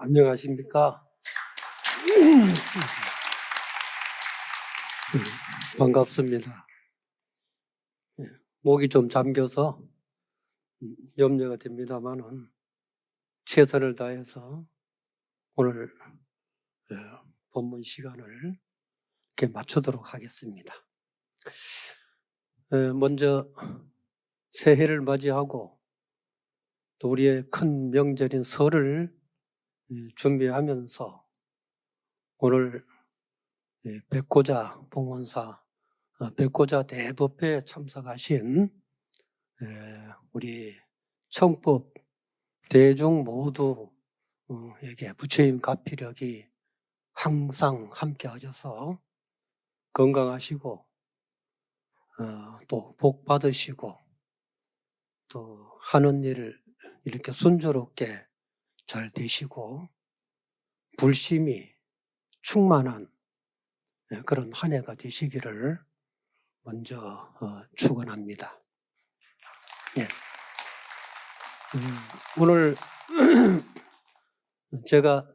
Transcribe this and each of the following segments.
안녕하십니까? 반갑습니다. 목이 좀 잠겨서 염려가 됩니다만은 최선을 다해서 오늘 본문 시간을 이렇게 맞추도록 하겠습니다. 먼저 새해를 맞이하고 또 우리의 큰 명절인 설을 준비하면서 오늘 백고자 봉헌사 백고자 대법회에 참석하신 우리 청법 대중 모두에게 부처님 가피력이 항상 함께 하셔서 건강하시고 또 복 받으시고 또 하는 일을 이렇게 순조롭게 잘 되시고 불심이 충만한 그런 한 해가 되시기를 먼저 축원합니다. 예. 오늘 제가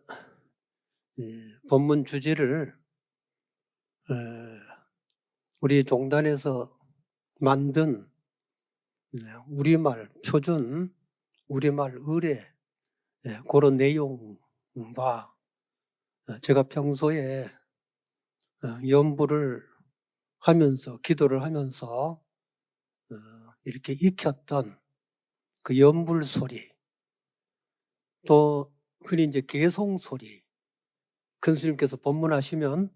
본문 주제를 우리 종단에서 만든 우리말 표준, 우리말 의례 그런 내용과 제가 평소에 연부를 하면서 기도를 하면서 이렇게 익혔던 그 연불 소리, 또 흔히 이제 개송 소리, 큰 스님께서 법문하시면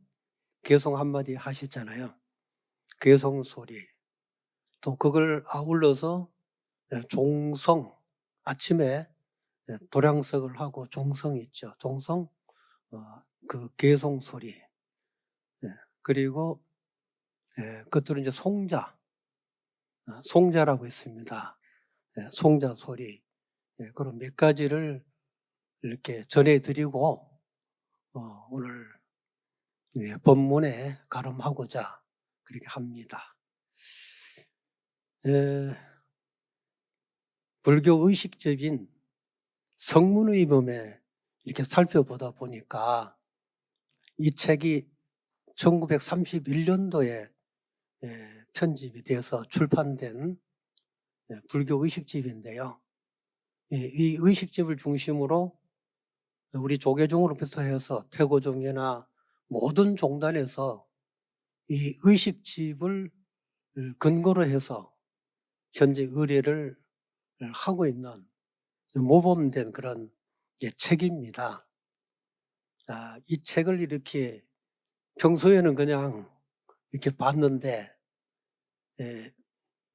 개송 한마디 하시잖아요. 개송 소리, 또 그걸 아울러서 종성, 아침에 도량석을 하고 종성 있죠. 종성, 그 개송 소리, 그리고 그것들은 이제 송자라고 있습니다. 송자 소리, 그런 몇 가지를 이렇게 전해드리고 오늘 본문에 가름하고자 그렇게 합니다. 불교 의식적인 성문의범에 이렇게 살펴보다 보니까 이 책이 1931년도에 편집이 돼서 출판된 불교 의식집인데요. 이 의식집을 중심으로 우리 조계종으로부터 해서 퇴고종회나 모든 종단에서 이 의식집을 근거로 해서 현재 의례를 하고 있는 모범된 그런 책입니다. 이 책을 이렇게 평소에는 그냥 이렇게 봤는데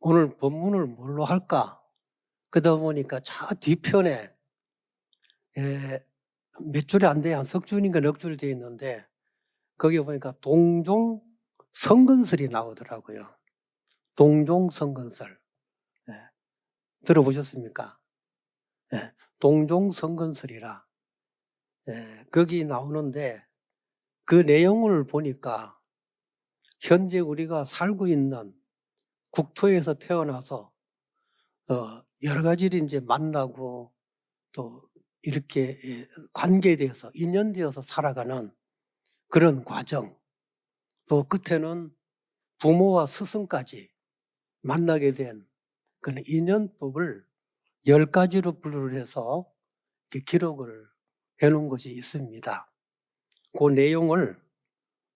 오늘 본문을 뭘로 할까? 그러다 보니까 저 뒤편에 몇 줄이 안 돼요. 한 석 줄인가 넉 줄 되어 있는데 거기 보니까 동종 성근설이 나오더라고요. 동종 성근설. 들어보셨습니까? 동종 성근설이라. 거기 나오는데 그 내용을 보니까 현재 우리가 살고 있는 국토에서 태어나서 여러 가지를 이제 만나고 또 이렇게 관계돼서 인연되어서 살아가는 그런 과정, 또 끝에는 부모와 스승까지 만나게 된 그런 인연법을 10가지로 분류를 해서 기록을 해놓은 것이 있습니다. 그 내용을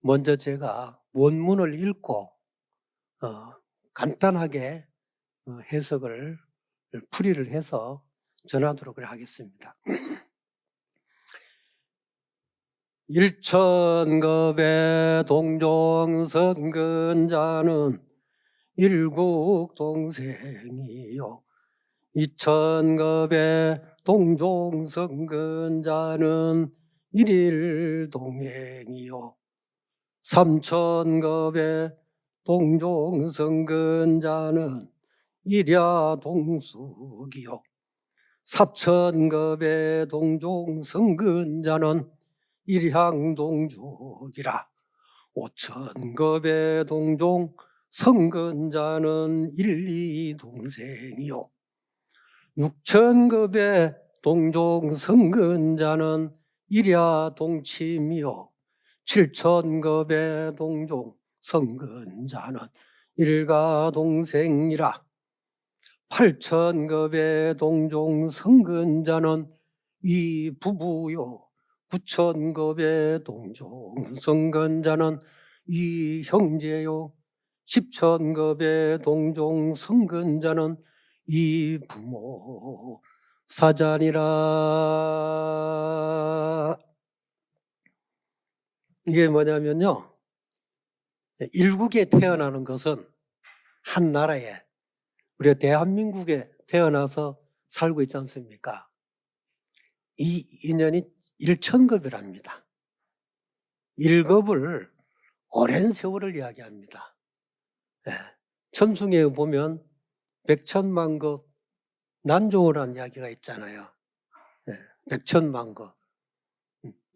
먼저 제가 원문을 읽고 간단하게 해석을 풀이를 해서 전하도록 하겠습니다. 일천겁의 동종성근자는 일국동생이요, 이천겁의 동종성근자는 일일동행이요, 삼천겁의 동종성근자는 일야동숙이요, 사천겁의 동종성근자는 일향동족이라, 오천겁의 동종성근자는 일리동생이요, 육천겁의 동종성근자는 일야 동침이요 칠천겁의 동종 성근자는 일가 동생이라. 팔천겁의 동종 성근자는 이 부부요 구천겁의 동종 성근자는 이 형제요 십천겁의 동종 성근자는 이 부모 사자니라. 이게 뭐냐면요, 일국에 태어나는 것은 한 나라에, 우리가 대한민국에 태어나서 살고 있지 않습니까? 이 인연이 일천겁이랍니다. 일겁을 오랜 세월을 이야기합니다. 천승에 보면 백천만겁 난조라는 이야기가 있잖아요. 백천만겁.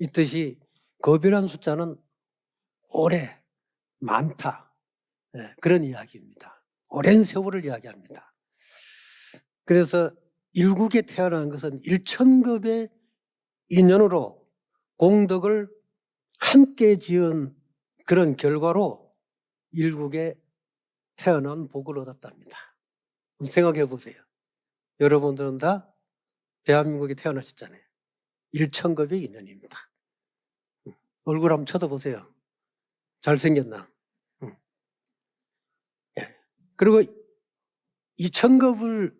이 뜻이 겁이라는 숫자는 오래, 많다, 그런 이야기입니다. 오랜 세월을 이야기합니다. 그래서 일국에 태어난 것은 일천겁의 인연으로 공덕을 함께 지은 그런 결과로 일국에 태어난 복을 얻었답니다. 생각해 보세요. 여러분들은 다 대한민국에 태어나셨잖아요. 일천겁의 인연입니다. 얼굴 한번 쳐다보세요. 잘생겼나? 그리고 이천겁을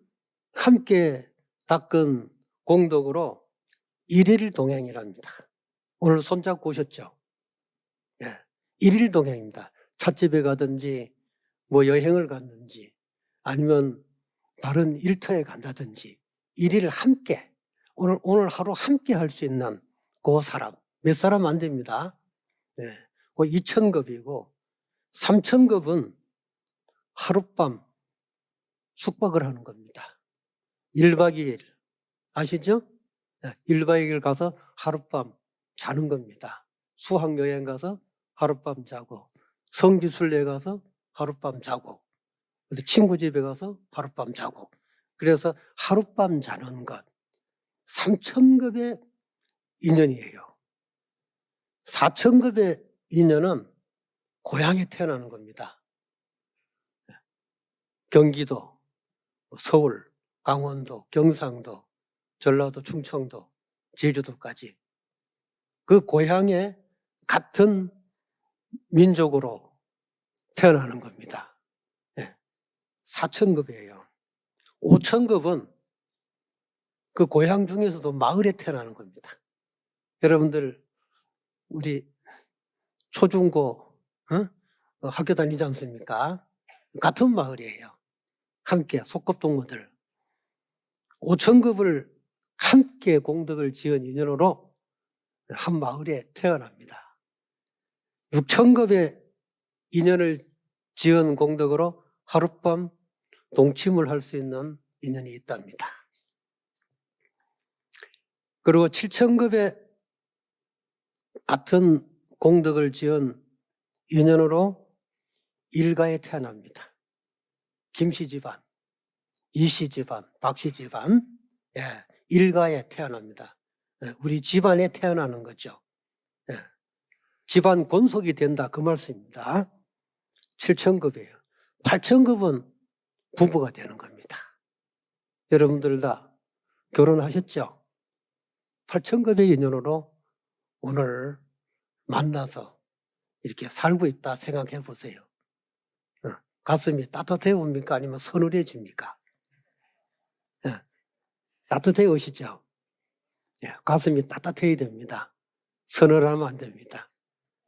함께 닦은 공덕으로 일일 동행이랍니다. 오늘 손잡고 오셨죠? 일일 동행입니다. 찻집에 가든지 뭐 여행을 갔든지 아니면 다른 일터에 간다든지 일일 함께, 오늘 하루 함께 할 수 있는 그 사람, 몇 사람 안 됩니다. 그 이천겁이고, 삼천겁은 하룻밤 숙박을 하는 겁니다. 1박 2일 아시죠? 1박 2일 가서 하룻밤 자는 겁니다. 수학여행 가서 하룻밤 자고, 성지순례 가서 하룻밤 자고, 친구 집에 가서 하룻밤 자고. 그래서 하룻밤 자는 것, 삼천겁의 인연이에요. 사천겁의 인연은 고향에 태어나는 겁니다. 경기도, 서울, 강원도, 경상도, 전라도, 충청도, 제주도까지 그 고향에 같은 민족으로 태어나는 겁니다. 사천겁이에요. 오천겁은 그 고향 중에서도 마을에 태어나는 겁니다. 여러분들 우리 초중고 학교 다니지 않습니까? 같은 마을이에요. 함께 소꿉동무들. 오천겁을 함께 공덕을 지은 인연으로 한 마을에 태어납니다. 육천겁의 인연을 지은 공덕으로 하룻밤 동침을 할 수 있는 인연이 있답니다. 그리고 칠천겁의 같은 공덕을 지은 인연으로 일가에 태어납니다. 김씨 집안, 이씨 집안, 박씨 집안, 일가에 태어납니다. 우리 집안에 태어나는 거죠. 집안 권속이 된다, 그 말씀입니다. 7천급이에요. 8천급은 부부가 되는 겁니다. 여러분들 다 결혼하셨죠? 8천급의 인연으로 오늘 만나서 이렇게 살고 있다 생각해 보세요. 가슴이 따뜻해집니까? 아니면 서늘해집니까? 따뜻해오시죠? 가슴이 따뜻해야 됩니다. 서늘하면 안 됩니다.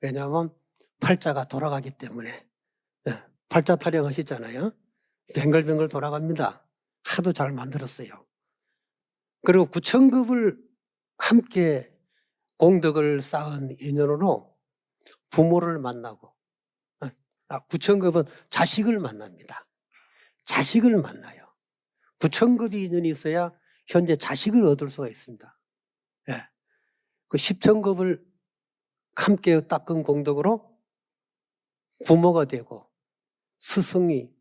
왜냐하면 팔자가 돌아가기 때문에. 팔자 타령하시잖아요. 뱅글뱅글 돌아갑니다. 하도 잘 만들었어요. 그리고 9천급을 함께 공덕을 쌓은 인연으로 부모를 만나고, 9천급은 자식을 만납니다. 자식을 만나요. 9천급이 인연이 있어야 현재 자식을 얻을 수가 있습니다. 그 10천급을 함께 닦은 공덕으로 부모가 되고 스승이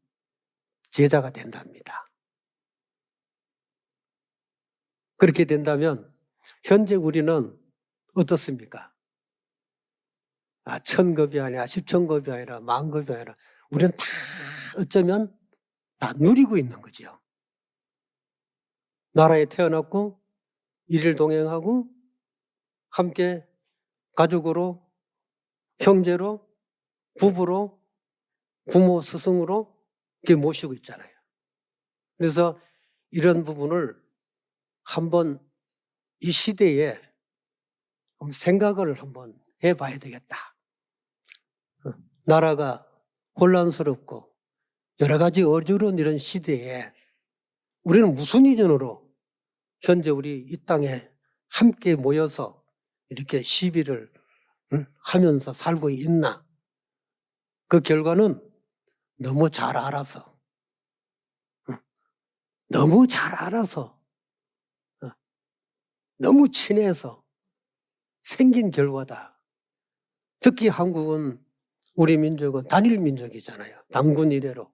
제자가 된답니다. 그렇게 된다면 현재 우리는 어떻습니까? 1000급이 아니라 10,000급이 아니라 10,000급이 아니라 우리는 다 어쩌면 다 누리고 있는 거지요. 나라에 태어났고 일일 동행하고 함께 가족으로, 형제로, 부부로, 부모, 스승으로 이렇게 모시고 있잖아요. 그래서 이런 부분을 한번 이 시대에 생각을 한번 해봐야 되겠다. 나라가 혼란스럽고 여러 가지 어려운 이런 시대에 우리는 무슨 인연으로 현재 우리 이 땅에 함께 모여서 이렇게 시비를 하면서 살고 있나? 그 결과는 너무 잘 알아서 너무 친해서 생긴 결과다. 특히 한국은 우리 민족은 단일 민족이잖아요. 단군 이래로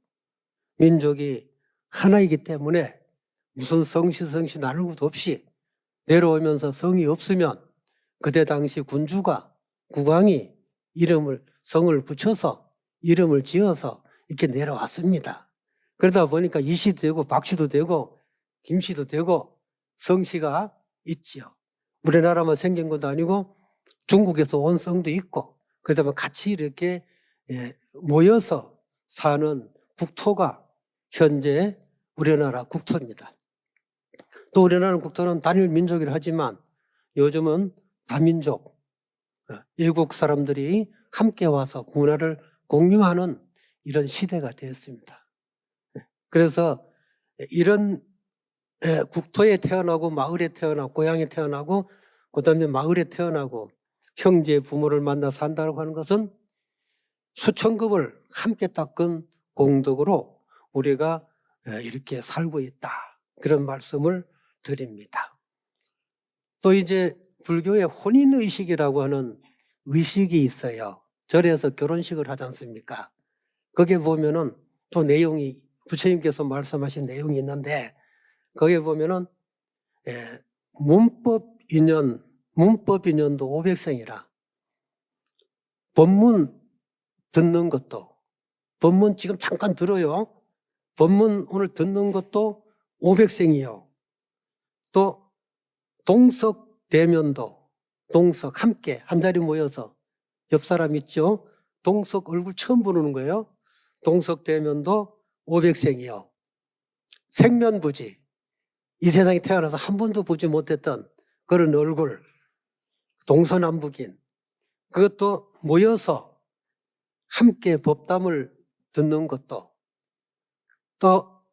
민족이 하나이기 때문에 무슨 성씨 나눌 것도 없이 내려오면서 성이 없으면 그때 당시 군주가 국왕이 성을 붙여서 이름을 지어서 이렇게 내려왔습니다. 그러다 보니까 이씨도 되고 박씨도 되고 김씨도 되고 성씨가 있지요. 우리나라만 생긴 것도 아니고 중국에서 온 성도 있고 그러다 보면 같이 이렇게 모여서 사는 국토가 현재 우리나라 국토입니다. 또 우리나라 국토는 단일 민족이라 하지만 요즘은 다민족, 외국 사람들이 함께 와서 문화를 공유하는 이런 시대가 되었습니다. 그래서 이런 국토에 태어나고 마을에 태어나고 고향에 태어나고 그다음에 마을에 태어나고 형제 부모를 만나 산다고 하는 것은 수천급을 함께 닦은 공덕으로 우리가 이렇게 살고 있다. 그런 말씀을 드립니다. 또 이제 불교의 혼인의식이라고 하는 의식이 있어요. 절에서 결혼식을 하지 않습니까? 거기에 보면은 또 내용이 부처님께서 말씀하신 내용이 있는데 거기에 보면은 문법 인연도 500생이라 법문 듣는 것도 법문 지금 잠깐 들어요. 법문 오늘 듣는 것도 500생이요. 또 동석 대면도 동석 함께 한자리 모여서 옆 사람 있죠. 동석 얼굴 처음 보는 거예요. 동석 대면도 500생이요. 생면부지 이 세상에 태어나서 한 번도 보지 못했던 그런 얼굴 동서남북인 그것도 모여서 함께 법담을 듣는 것도 또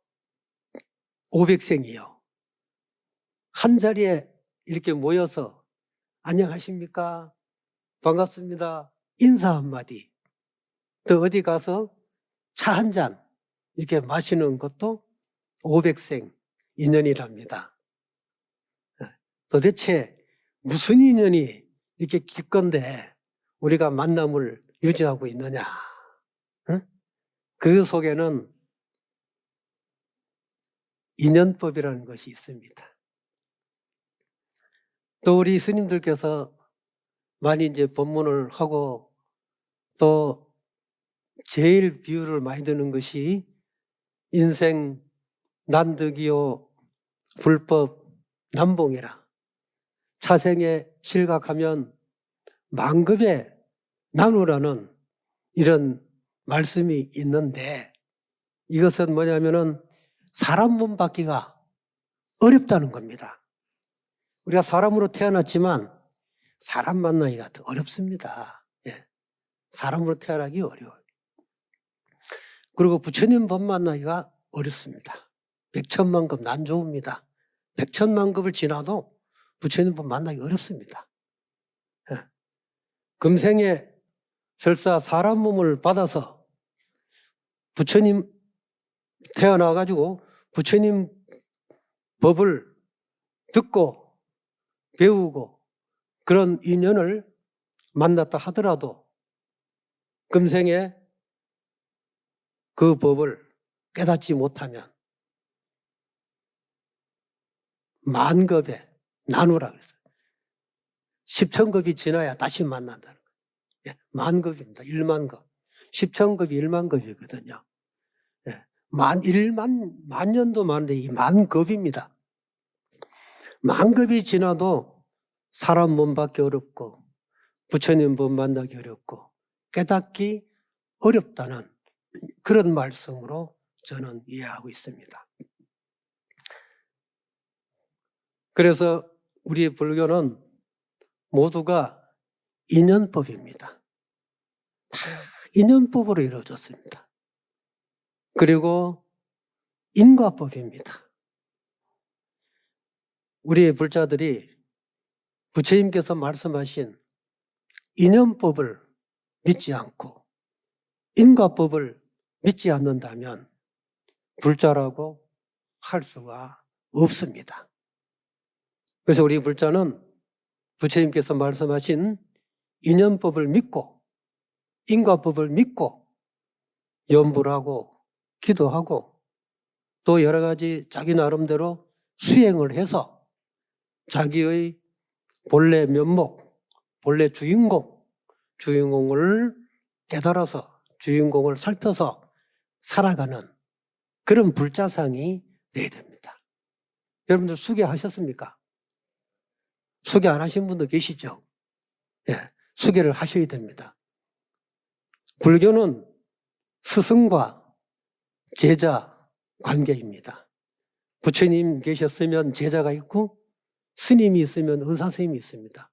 500생이요. 한 자리에 이렇게 모여서 안녕하십니까? 반갑습니다. 인사 한마디. 또 어디 가서 차 한 잔 이렇게 마시는 것도 500생 인연이랍니다. 도대체 무슨 인연이 이렇게 깊건데 우리가 만남을 유지하고 있느냐? 그 속에는 인연법이라는 것이 있습니다. 또 우리 스님들께서 많이 이제 법문을 하고 또 제일 비유를 많이 드는 것이 인생 난득이요 불법 남봉이라 차생에 실각하면 만급에 나누라는 이런 말씀이 있는데 이것은 뭐냐면은 사람 몸 받기가 어렵다는 겁니다. 우리가 사람으로 태어났지만 사람 만나기가 더 어렵습니다. 사람으로 태어나기 어려워요. 그리고 부처님 법 만나기가 어렵습니다. 백천만급 난 좋습니다. 백천만급을 지나도 부처님 법 만나기 어렵습니다. 금생에 설사 사람 몸을 받아서 부처님 태어나가지고 부처님 법을 듣고 배우고 그런 인연을 만났다 하더라도 금생에 그 법을 깨닫지 못하면 만급에 나누라 그랬어요. 10,000급이 지나야 다시 만난다는 거예요. 예, 만급입니다. 1만급. 10,000급이 1만급이거든요. 예, 만년도 많은데 이 만급입니다. 만급이 지나도 사람 몸 받기 어렵고 부처님 몸 만나기 어렵고 깨닫기 어렵다는 그런 말씀으로 저는 이해하고 있습니다. 그래서 우리 불교는 모두가 인연법입니다. 다 인연법으로 이루어졌습니다. 그리고 인과법입니다. 우리 불자들이 부처님께서 말씀하신 인연법을 믿지 않고 인과법을 믿지 않는다면 불자라고 할 수가 없습니다. 그래서 우리 불자는 부처님께서 말씀하신 인연법을 믿고 인과법을 믿고 염불 하고 기도하고 또 여러 가지 자기 나름대로 수행을 해서 자기의 본래 면목, 본래 주인공을 깨달아서 주인공을 살펴서 살아가는 그런 불자상이 돼야 됩니다. 여러분들 수계하셨습니까? 수계 안 하신 분도 계시죠? 예, 수계를 하셔야 됩니다. 불교는 스승과 제자 관계입니다. 부처님 계셨으면 제자가 있고 스님이 있으면 의사 선생님이 있습니다.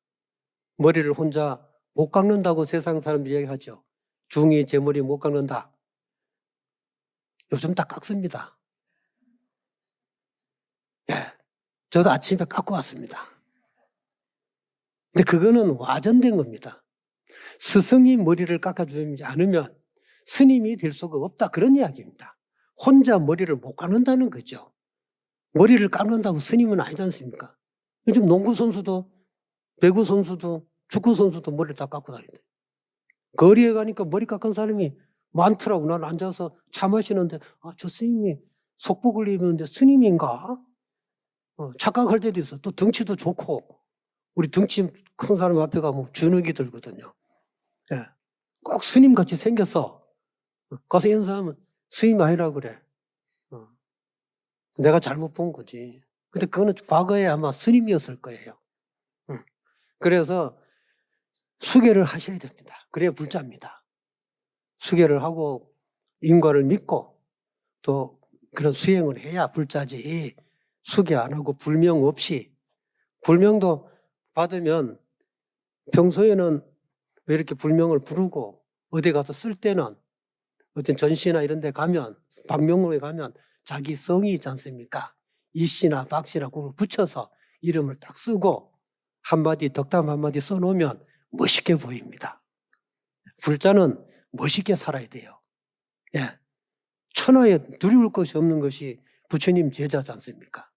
머리를 혼자 못 깎는다고 세상 사람들이 얘기하죠. 중이 제 머리 못 깎는다. 요즘 다 깎습니다. 예, 저도 아침에 깎고 왔습니다. 근데 그거는 와전된 겁니다. 스승이 머리를 깎아주지 않으면 스님이 될 수가 없다. 그런 이야기입니다. 혼자 머리를 못 깎는다는 거죠. 머리를 깎는다고 스님은 아니지 않습니까? 요즘 농구 선수도, 배구 선수도, 축구 선수도 머리를 다 깎고 다니는데. 거리에 가니까 머리 깎은 사람이 많더라고. 난 앉아서 차 마시는데, 저 스님이 속복을 입었는데 스님인가? 착각할 때도 있어. 또 덩치도 좋고, 우리 덩치 큰 사람 앞에 가면 주눅이 들거든요. 예. 꼭 스님같이 생겼어. 가서 인사하면 스님 아니라 그래. 내가 잘못 본 거지. 근데 그거는 과거에 아마 스님이었을 거예요. 그래서 수계를 하셔야 됩니다. 그래야 불자입니다. 수계를 하고 인과를 믿고 또 그런 수행을 해야 불자지. 수계 안 하고 불명 없이, 불명도 받으면 평소에는 왜 이렇게 불명을 부르고 어디 가서 쓸 때는 어떤 전시나 이런 데 가면 방명록에 가면 자기 성이 있지 않습니까? 이씨나 박씨나 그걸 붙여서 이름을 딱 쓰고 한마디 덕담 한마디 써놓으면 멋있게 보입니다. 불자는 멋있게 살아야 돼요. 예. 천하에 두려울 것이 없는 것이 부처님 제자지 않습니까?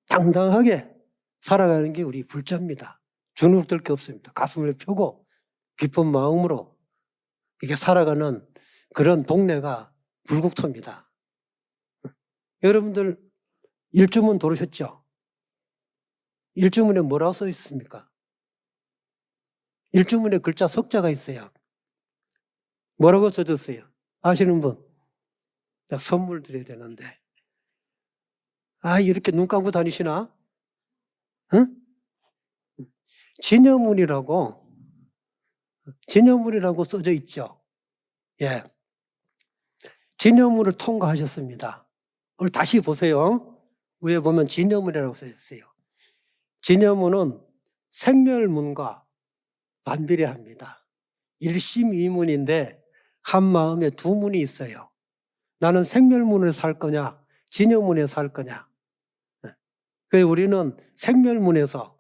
당당하게 살아가는 게 우리 불자입니다. 주눅들 게 없습니다. 가슴을 펴고 기쁜 마음으로 이게 살아가는 그런 동네가 불국토입니다. 여러분들 일주문 들으셨죠? 일주문에 뭐라고 써 있습니까? 일주문에 글자 석자가 있어요. 뭐라고 써졌어요? 아시는 분? 자, 선물 드려야 되는데. 이렇게 눈 감고 다니시나? 응? 진여문이라고 써져 있죠. 예. 진여문을 통과하셨습니다. 오늘 다시 보세요. 위에 보면 진여문이라고 써 있어요. 진여문은 생멸문과 반비례합니다. 일심이문인데 한 마음에 두 문이 있어요. 나는 생멸문을 살 거냐, 진여문에 살 거냐. 그래서 우리는 생멸문에서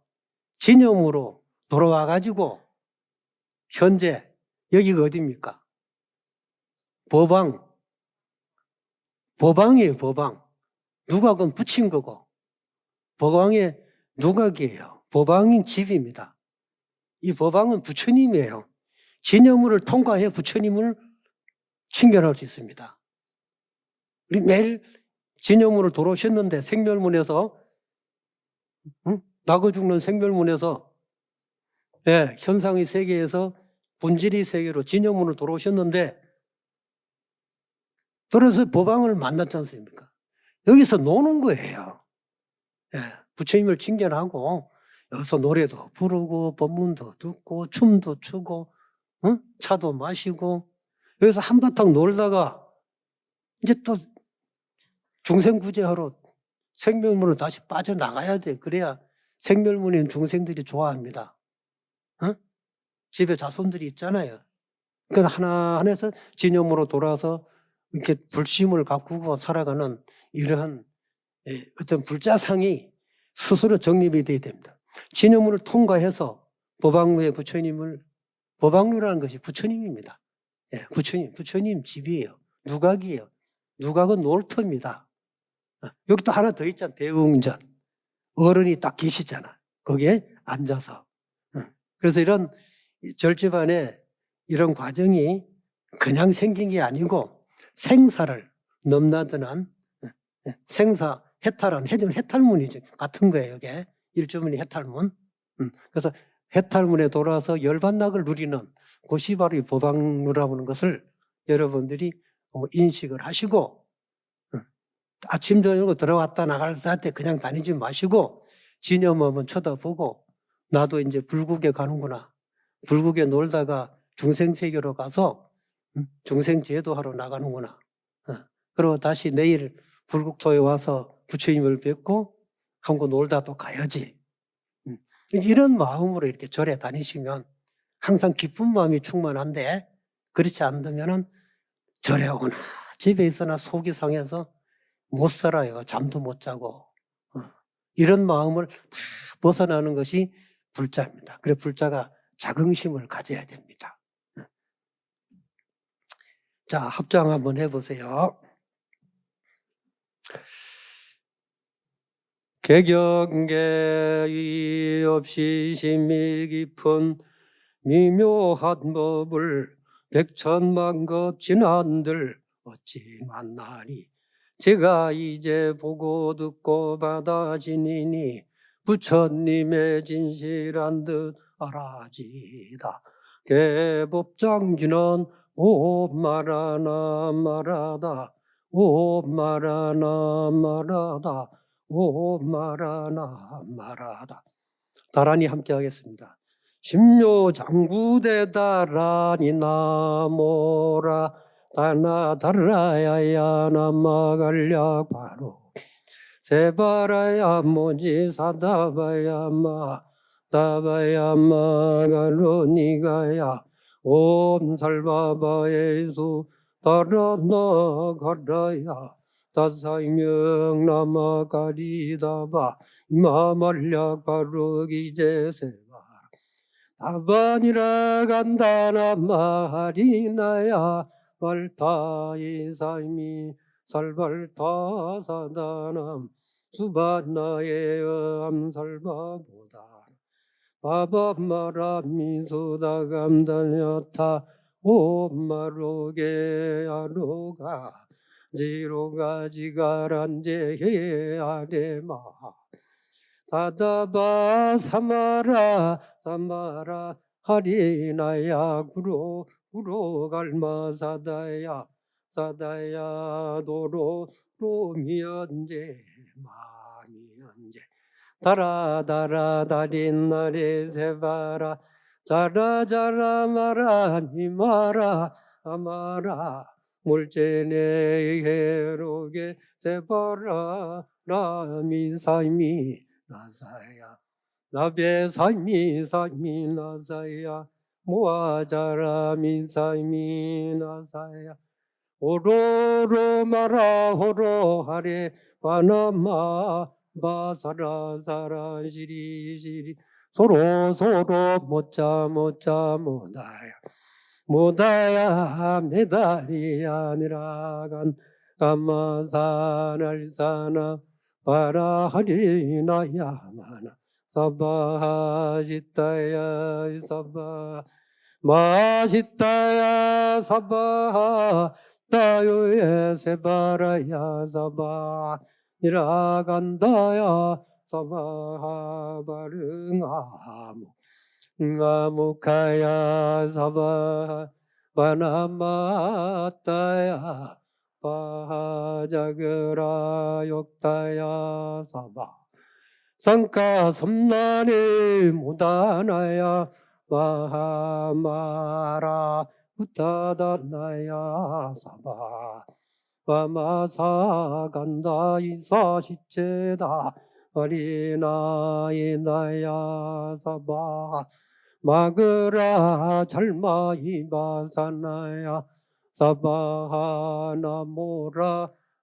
진여문으로 돌아와가지고 현재 여기가 어디입니까? 법왕이에요, 법왕. 누각은 붙인 거고 법왕의 누각이에요. 법왕인 집입니다. 이 법왕은 부처님이에요. 진여문을 통과해 부처님을 친견할 수 있습니다. 우리 매일 진여문을 돌아오셨는데 생멸문에서 나고 죽는 생멸문에서 예, 현상의 세계에서 본질의 세계로 진영문으로 돌아오셨는데 들어서 법왕을 만났지 않습니까? 여기서 노는 거예요. 예, 부처님을 칭견하고 여기서 노래도 부르고 법문도 듣고 춤도 추고 차도 마시고 여기서 한바탕 놀다가 이제 또 중생구제하러 생멸문으로 다시 빠져나가야 돼. 그래야 생멸문인 중생들이 좋아합니다. 집에 자손들이 있잖아요. 그 하나하나에서 진영으로 돌아서 이렇게 불심을 가꾸고 살아가는 이러한 어떤 불자상이 스스로 정립이 돼야 됩니다. 진영문을 통과해서 법왕루의 부처님을, 법왕루라는 것이 부처님입니다. 예, 부처님 집이에요. 누각이에요. 누각은 놀터입니다. 여기 또 하나 더 있잖아. 대웅전. 어른이 딱 계시잖아. 거기에 앉아서. 그래서 이런 절집안에 이런 과정이 그냥 생긴 게 아니고 생사를 넘나드는 생사 해탈한 해탈문이죠. 같은 거예요. 이게 일주문이 해탈문. 그래서 해탈문에 돌아서 열반낙을 누리는 곳이 바로 이 법왕루라고 하는 것을 여러분들이 인식을 하시고 아침 저녁으로 들어왔다 나갈 때 그냥 다니지 마시고 진영 한번 쳐다보고 나도 이제 불국에 가는구나. 불국에 놀다가 중생세계로 가서 중생제도하러 나가는구나. 그리고 다시 내일 불국토에 와서 부처님을 뵙고 한곳 놀다 또 가야지. 이런 마음으로 이렇게 절에 다니시면 항상 기쁜 마음이 충만한데 그렇지 않으면 절에 오거나 집에 있으나 속이 상해서 못 살아요. 잠도 못 자고. 이런 마음을 다 벗어나는 것이 불자입니다. 그래 불자가 자긍심을 가져야 됩니다. 자, 합장 한번 해보세요. 개경계의 없이 심이 깊은 미묘한 법을 백천만급 진한들 어찌 만나니 제가 이제 보고 듣고 받아지니니 부처님의 진실한 듯 알아지다. 개법장지는 오 말하나 말하다 오 말하나 말하다 오 말하나 말하다. 다란히 함께 하겠습니다. 심묘장구대다란이 나모라 다나다라야야 나마갈약 바로 세바라야 모지 사다바야마 다바야마 가로니가야 옴살바바예수 다라나 가라야 다사이명 나마가리다바 이마말약 바로기제세바 다반이라 간다나 마하리나야 발타이 사이미 살발타 사다남 수바나의 암살바보다 바바마라 미소다감달려타 오마로게 아로가 지로가 지가란제 아레마 사다바 사마라 사마라 하리나야 구로 갈마 사다야 사다야 도로 로미연제 마미연제 다라다라 다린나리 세바라 자라자라 마라 미마라 아마라 물제네 해로게 세바라 라미사이미 나사야 나베사이미 사이미 나사야 모아자라 민사이미 나사야 오로로 마라 호로 하레 바나마 바사라 사라 시리 소로 못자 모다야 메다리 아니라간 까마사날사나 바라하리나야마나 사바하지타야 사바 마시타야 사바 따요에 세바라야 사바 이라간다야 사바 바릉아무 아무카야 사바 바나마따야 바자그라 욕다야 사바 상가 섬나니 무다나야 마하마라 우타다나야 사바 바마사간다 이사시체다 아리나이나야 사바 마그라 잘마이바사나야 사바하나모라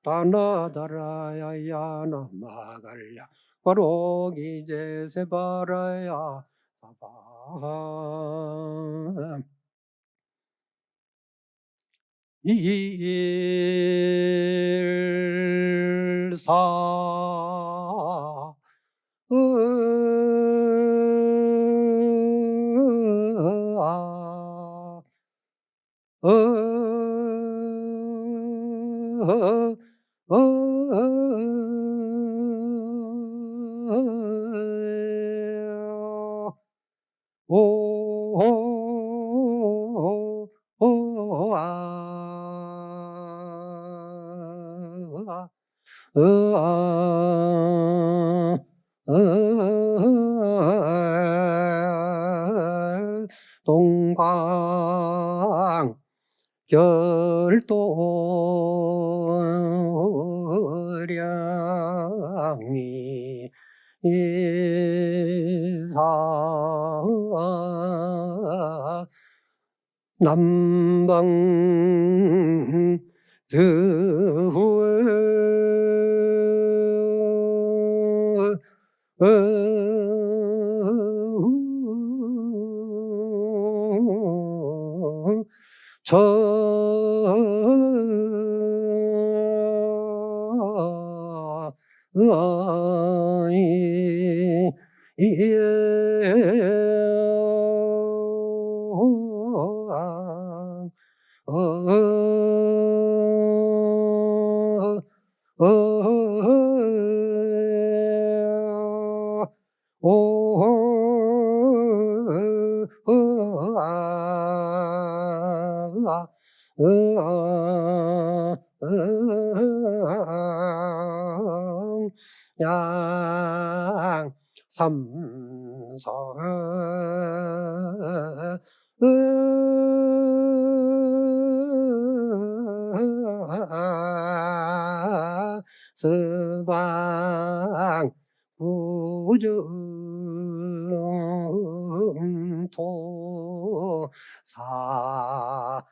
다나다라야야 나마갈야 바로기제 세바라야 사바 일사 동강 결도량이 이사 남방 양 삼성 서방 구중토 사사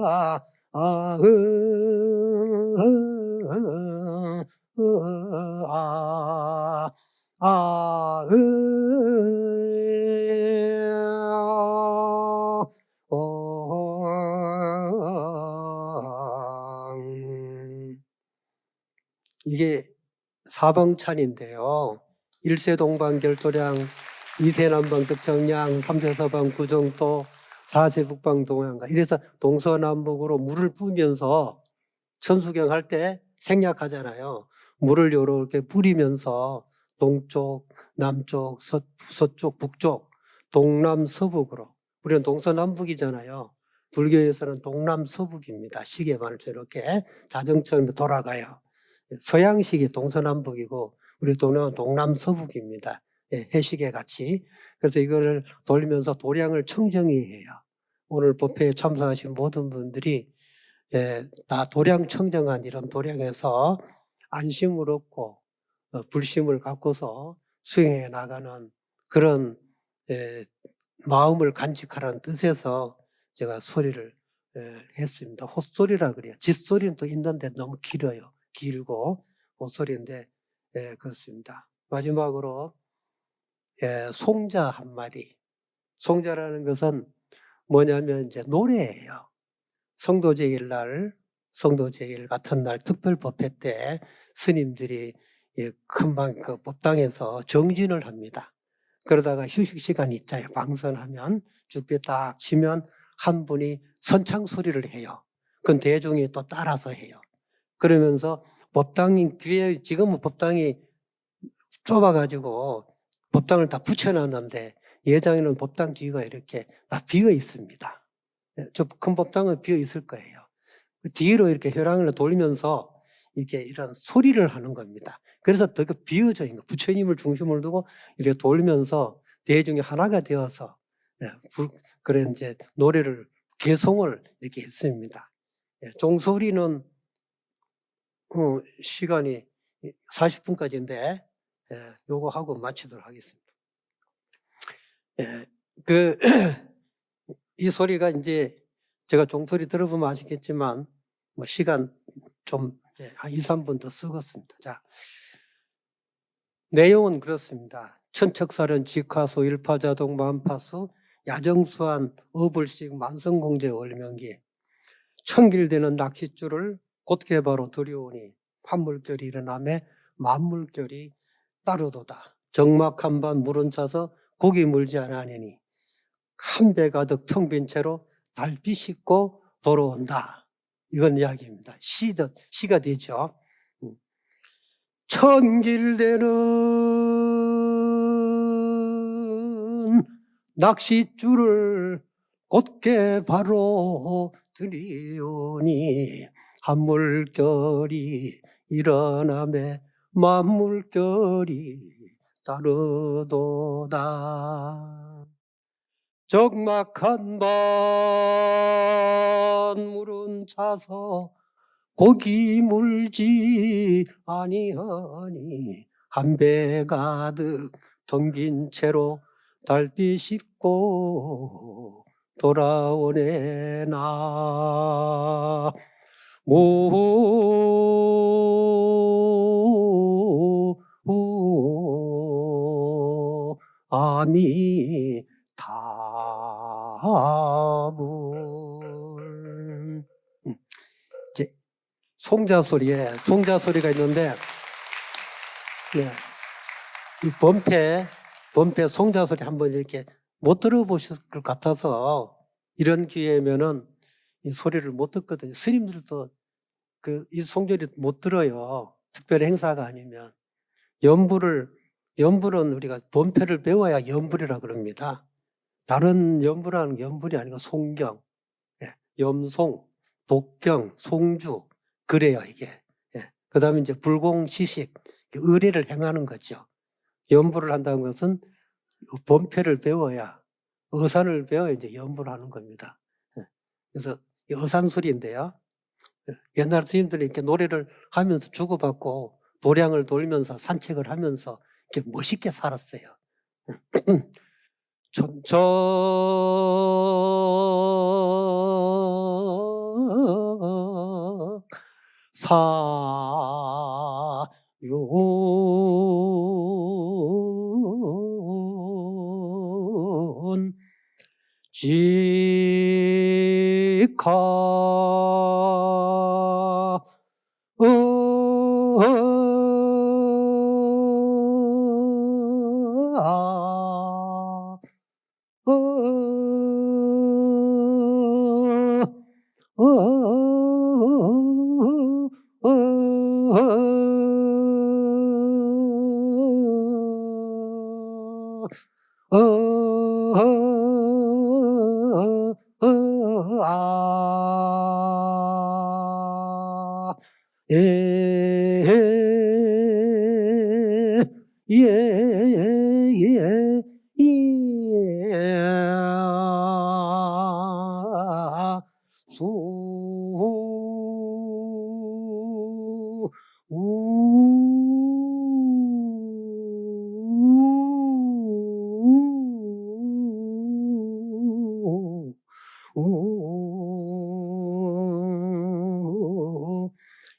아, 아, 아, 이게 사방찬인데요. 1세 동방결도량, 2세 남방득정량, 3세 서방 구정도, 4세 북방 동양가. 이래서 동서남북으로 물을 뿌면서 천수경 할 때 생략하잖아요. 물을 이렇게 뿌리면서 동쪽, 남쪽, 서쪽, 북쪽, 동남, 서북으로. 우리는 동서남북이잖아요. 불교에서는 동남서북입니다. 시계만을 이렇게 자정처럼 돌아가요. 서양식이 동서남북이고 우리 동남은 동남서북입니다. 예, 해시계 같이. 그래서 이거를 돌면서 도량을 청정해요. 오늘 법회에 참석하신 모든 분들이 다 도량 청정한 이런 도량에서 안심을 얻고 불심을 갖고서 수행해 나가는 그런 마음을 간직하라는 뜻에서 제가 소리를 했습니다. 헛소리라 그래요. 짓소리는 또 있는데 너무 길어요. 길고 헛소리인데 그렇습니다. 마지막으로 송자 한마디. 송자라는 것은 뭐냐면 이제 노래예요. 성도 제일날, 성도 제일 같은 날 특별 법회 때 스님들이 금방 그 법당에서 정진을 합니다. 그러다가 휴식 시간이 있잖아요. 방선하면 죽배 딱 치면 한 분이 선창 소리를 해요. 그건 대중이 또 따라서 해요. 그러면서 법당이 귀에 지금은 법당이 좁아가지고 법당을 다 붙여놨는데 예전에는 법당 뒤가 이렇게 다 비어 있습니다. 저 큰 법당은 비어 있을 거예요. 그 뒤로 이렇게 혈ang을 돌면서 이렇게 이런 소리를 하는 겁니다. 그래서 더 비어져 있는 거. 부처님을 중심으로 두고 이렇게 돌면서 대중이 하나가 되어서 그런 이제 노래를 개송을 이렇게 했습니다. 종소리는 시간이 40분까지인데 요거 하고 마치도록 하겠습니다. 이 소리가 이제 제가 종소리 들어보면 아시겠지만 뭐 시간 좀 한 2, 3분 더 쓰겠습니다. 자, 내용은 그렇습니다. 천척살은 직화소 일파자동 만파수 야정수한 어불식 만성공제 얼명기 천길되는 낚싯줄을 곧게 바로 들여오니 판물결이 일어나매 만물결이 따르도다. 정막한 반 물은 차서 고기 물지 않으니 한 배 가득 텅 빈 채로 달빛 씻고 돌아온다. 이건 이야기입니다. 시가 되죠. 천길되는 낚싯줄을 곧게 바로 들이오니 한물결이 일어나매 만물결이 따르도다. 적막한 반 물은 차서 고기 물지 아니하니 한 배 가득 텅빈 채로 달빛 씻고 돌아오네 나 아미타불. 이제 송자 소리가 있는데 이 범패 송자 소리 한번 이렇게 못 들어보실 것 같아서 이런 기회면은 이 소리를 못 듣거든요. 스님들도 이 송절이 못 들어요. 특별 행사가 아니면. 연불은 우리가 범패를 배워야 연불이라 그럽니다. 다른 연불하는 연불이 아니고 송경, 염송, 독경, 송주 그래요 이게. 그 다음에 이제 불공지식, 의례를 행하는 거죠. 연불을 한다는 것은 범패를 배워야, 어산을 배워야 이제 연불을 하는 겁니다. 그래서 어산술인데요. 옛날 스님들이 이렇게 노래를 하면서 주고받고 도량을 돌면서 산책을 하면서 이렇게 멋있게 살았어요. 천천 사윤 직하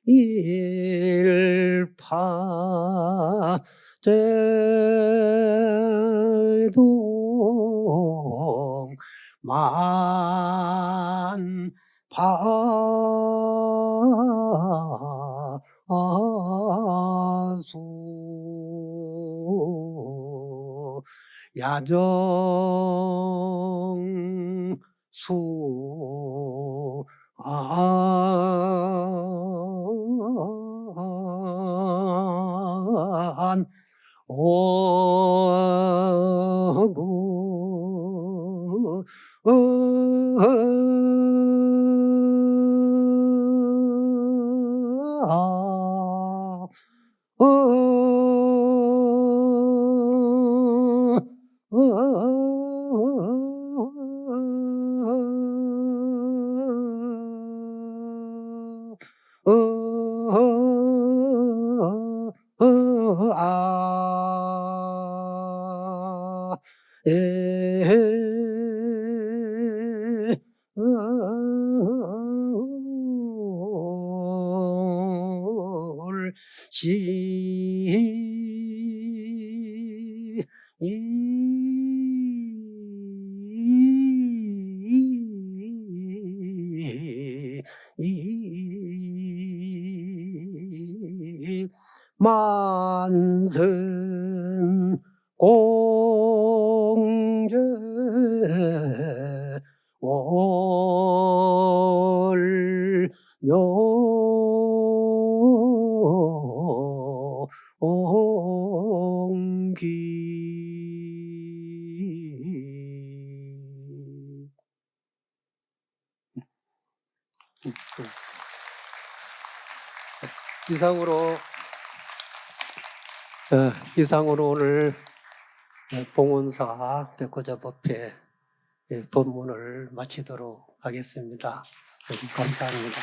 일파 제동 만파수 야정수 안 오구 만선 공제 월용기 이상으로 오늘 봉온사 백호자법회 법문을 마치도록 하겠습니다. 감사합니다.